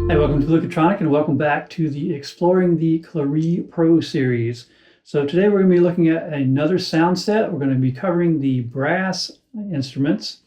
Hi, welcome to Flugelhorn and welcome back to the Exploring the Clarii Pro series. So today we're going to be looking at another sound set. We're going to be covering the brass instruments.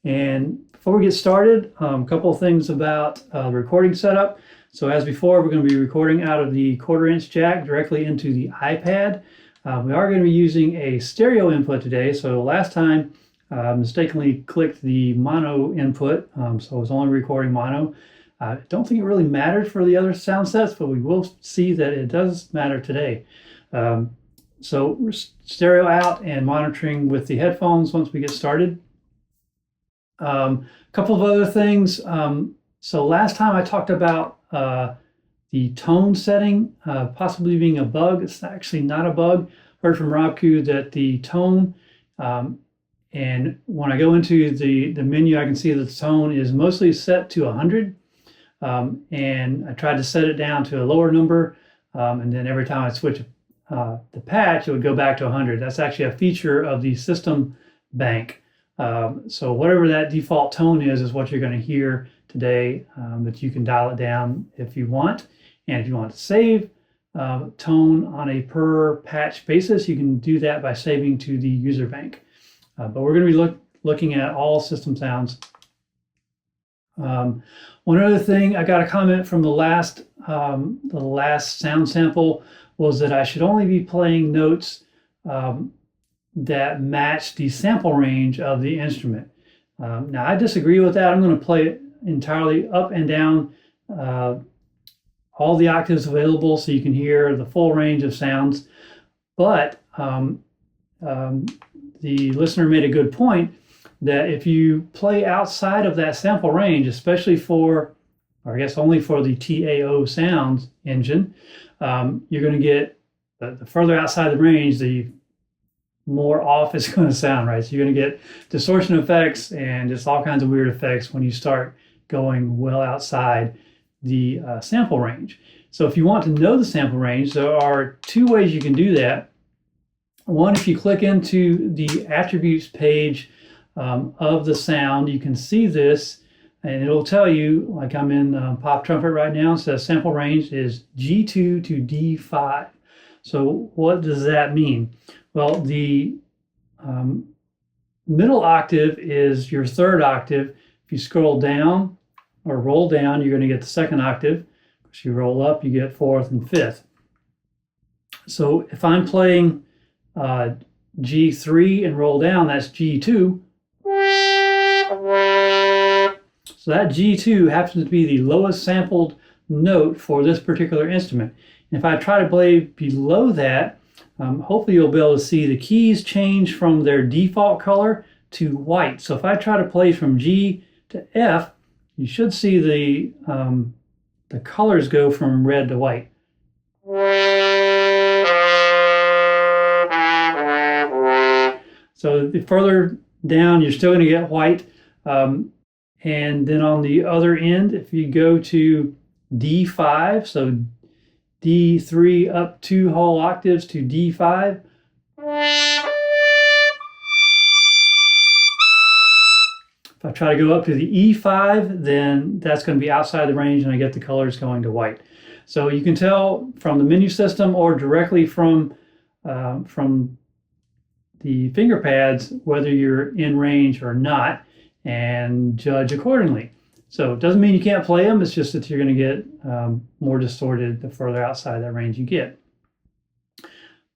And before we get started, a couple of things about the recording setup. So as before, we're going to be recording out of the 1/4-inch jack directly into the iPad. We are going to be using a stereo input today. So last time I mistakenly clicked the mono input, so I was only recording mono. I don't think it really mattered for the other sound sets, but we will see that it does matter today. So we're stereo out and monitoring with the headphones once we get started. A couple of other things. So last time I talked about the tone setting possibly being a bug. It's actually not a bug. Heard from Rob Q that the tone, and when I go into the menu, I can see that the tone is mostly set to 100. And I tried to set it down to a lower number, and then every time I switch the patch, it would go back to 100. That's actually a feature of the system bank. So whatever that default tone is what you're going to hear today, but you can dial it down if you want. And if you want to save tone on a per patch basis, you can do that by saving to the user bank. But we're going to be looking at all system sounds. One other thing, I got a comment from the last sound sample was that I should only be playing notes that match the sample range of the instrument. Now I disagree with that. I'm going to play it entirely up and down all the octaves available so you can hear the full range of sounds. But the listener made a good point that if you play outside of that sample range, especially for, or I guess only for the TAO sounds engine, you're going to get the further outside the range, the more off it's going to sound, right? So you're going to get distortion effects and just all kinds of weird effects when you start going well outside the sample range. So if you want to know the sample range, there are two ways you can do that. One, if you click into the attributes page of the sound, you can see this, and it'll tell you, like I'm in pop trumpet right now, it says sample range is G2 to D5. So what does that mean? Well, the middle octave is your third octave. If you scroll down or roll down, you're going to get the second octave. If you roll up, you get fourth and fifth. So if I'm playing G3 and roll down, that's G2. So that G2 happens to be the lowest sampled note for this particular instrument. And if I try to play below that, hopefully you'll be able to see the keys change from their default color to white. So if I try to play from G to F, you should see the colors go from red to white. So the further down, you're still going to get white. And then on the other end, if you go to D5, so D3 up 2 whole octaves to D5. If I try to go up to the E5, then that's going to be outside the range and I get the colors going to white. So you can tell from the menu system or directly from the finger pads whether you're in range or not, and judge accordingly. So it doesn't mean you can't play them, it's just that you're going to get more distorted the further outside that range you get.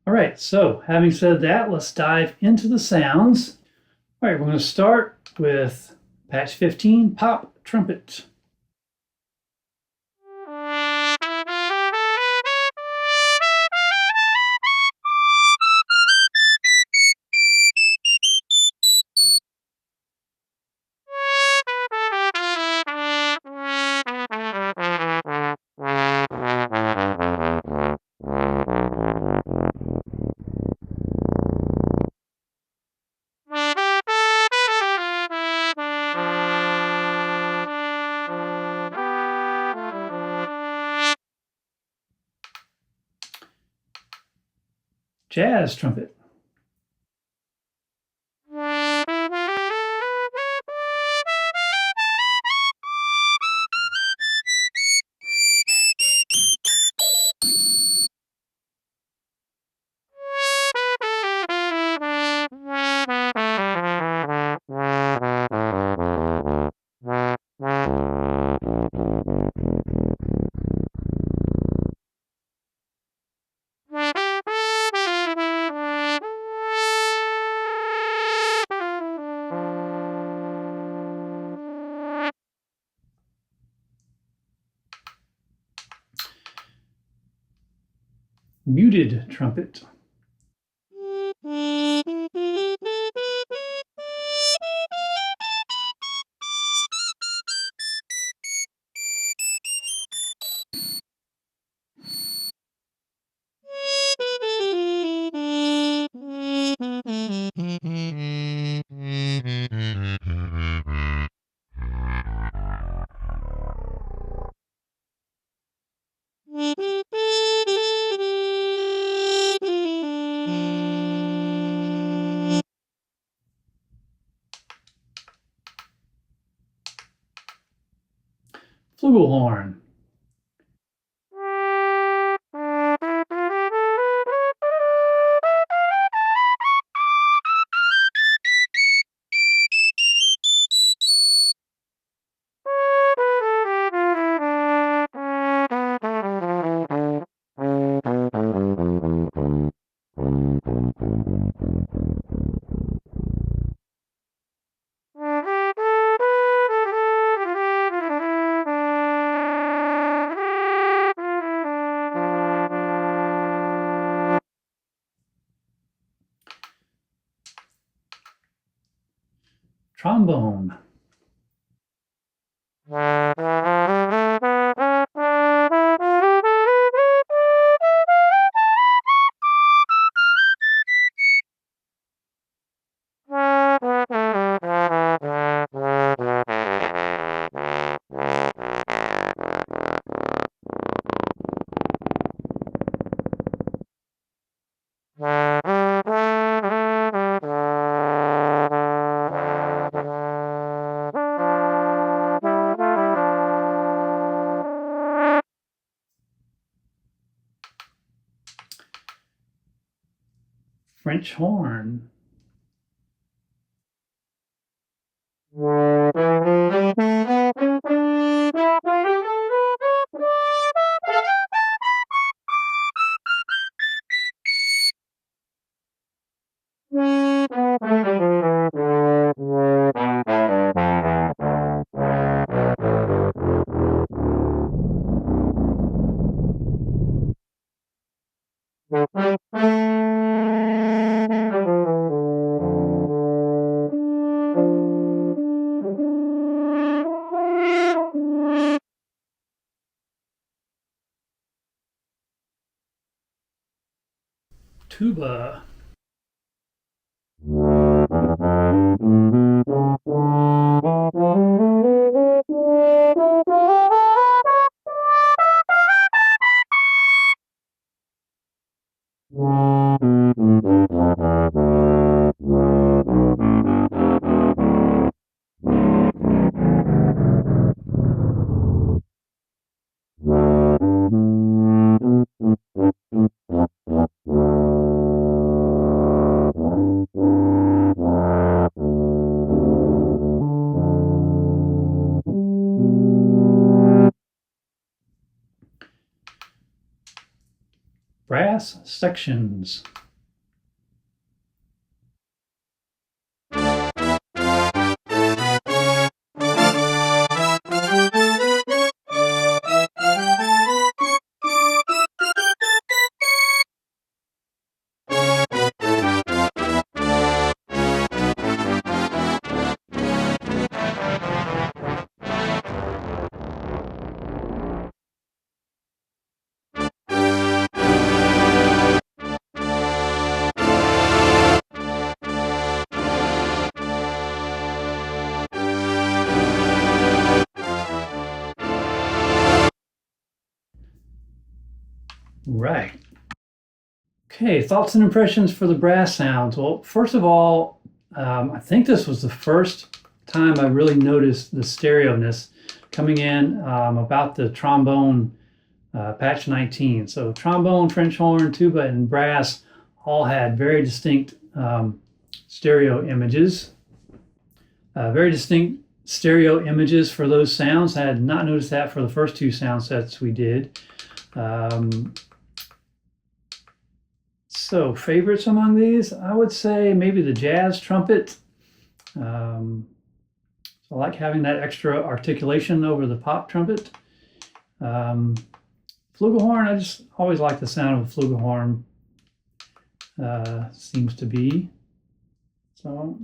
All right, so having said that, let's dive into the sounds. All right, we're going to start with patch 15, pop trumpet. Jazz trumpet. muted trumpet. Flugelhorn. Trombone. French horn. Tuba. Brass sections. Right. Okay, thoughts and impressions for the brass sounds. Well, first of all, I think this was the first time I really noticed the stereo-ness coming in about the trombone patch 19. So trombone, French horn, tuba, and brass all had very distinct stereo images. Very distinct stereo images for those sounds. I had not noticed that for the first two sound sets we did. So favorites among these, I would say maybe the jazz trumpet. So I like having that extra articulation over the pop trumpet. flugelhorn, I just always like the sound of a flugelhorn. Seems to be. So.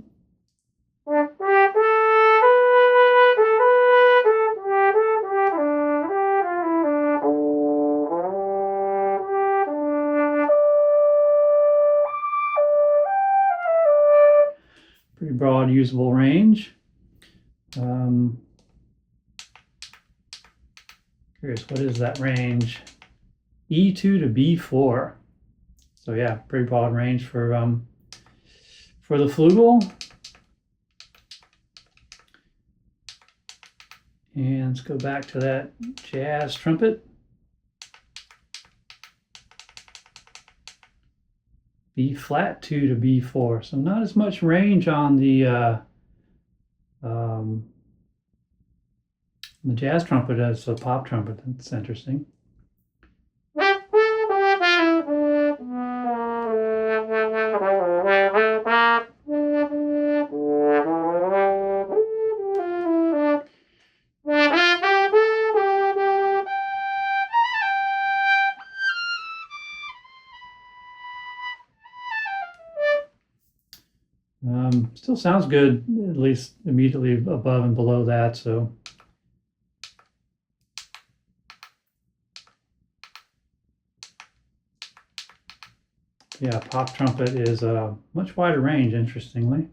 Pretty broad usable range. Curious, what is that range? E2 to B4. So yeah, pretty broad range for the flugel. And let's go back to that jazz trumpet. B flat 2 to B4. So not as much range on the jazz trumpet as the pop trumpet. That's interesting. Still sounds good, at least immediately above and below that. So yeah, pop trumpet is a much wider range, interestingly.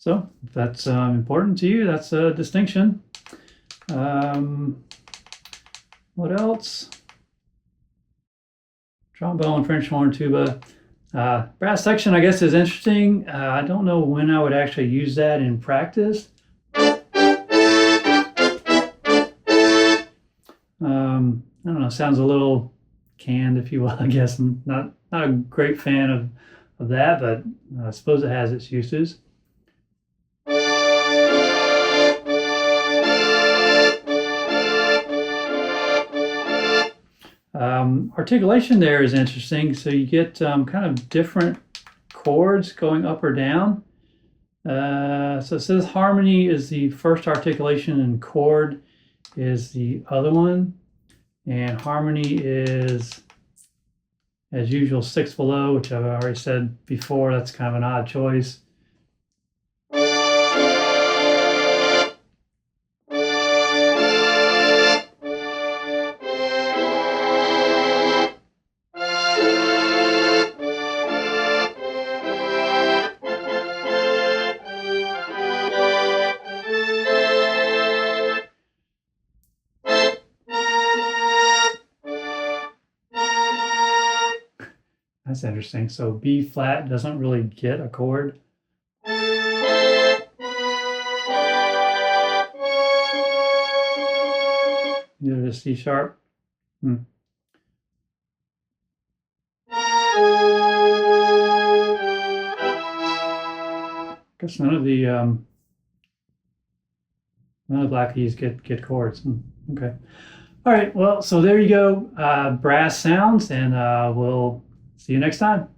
So if that's important to you, that's a distinction. What else? Trombone, French horn, tuba. Brass section, I guess, is interesting. I don't know when I would actually use that in practice. I don't know, sounds a little canned, if you will, I guess. I'm not a great fan of that, but I suppose it has its uses. Articulation there is interesting. So you get kind of different chords going up or down. So it says harmony is the first articulation and chord is the other one. And harmony is, as usual, 6 below, which I've already said before. That's kind of an odd choice. That's interesting. So B flat doesn't really get a chord. Neither does C sharp. I guess none of the black keys get chords. Okay. All right. Well, so there you go. Brass sounds, and we'll see you next time.